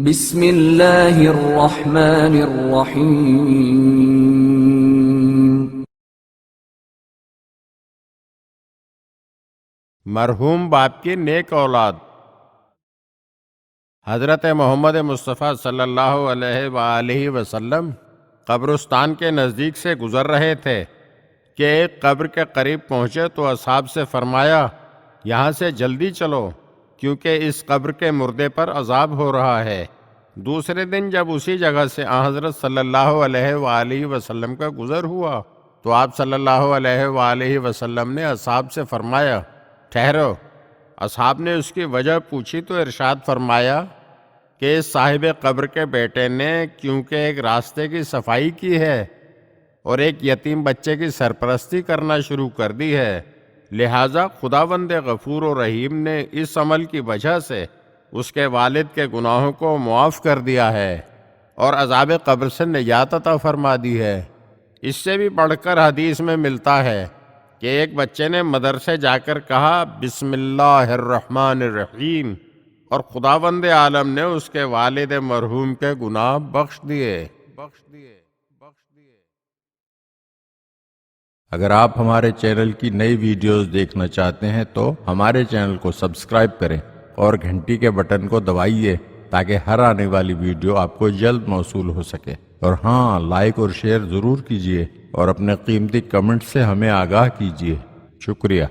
بسم اللہ الرحمن الرحیم۔ مرحوم باپ کی نیک اولاد۔ حضرت محمد مصطفیٰ صلی اللہ علیہ وآلہ وسلم قبرستان کے نزدیک سے گزر رہے تھے کہ ایک قبر کے قریب پہنچے تو اصحاب سے فرمایا، یہاں سے جلدی چلو کیونکہ اس قبر کے مردے پر عذاب ہو رہا ہے۔ دوسرے دن جب اسی جگہ سے حضرت صلی اللہ علیہ وآلہ وسلم کا گزر ہوا تو آپ صلی اللہ علیہ وآلہ وسلم نے اصحاب سے فرمایا، ٹھہرو۔ اصحاب نے اس کی وجہ پوچھی تو ارشاد فرمایا کہ اس صاحب قبر کے بیٹے نے کیونکہ ایک راستے کی صفائی کی ہے اور ایک یتیم بچے کی سرپرستی کرنا شروع کر دی ہے، لہٰذا خداوند غفور و رحیم نے اس عمل کی وجہ سے اس کے والد کے گناہوں کو معاف کر دیا ہے اور عذاب قبر سے نجات عطا فرما دی ہے۔ اس سے بھی بڑھ کر حدیث میں ملتا ہے کہ ایک بچے نے مدرسے جا کر کہا بسم اللہ الرحمن الرحیم، اور خداوند عالم نے اس کے والد مرحوم کے گناہ بخش دیے۔ اگر آپ ہمارے چینل کی نئی ویڈیوز دیکھنا چاہتے ہیں تو ہمارے چینل کو سبسکرائب کریں اور گھنٹی کے بٹن کو دبائیے تاکہ ہر آنے والی ویڈیو آپ کو جلد موصول ہو سکے، اور ہاں، لائک اور شیئر ضرور کیجیے اور اپنے قیمتی کمنٹ سے ہمیں آگاہ کیجیے۔ شکریہ۔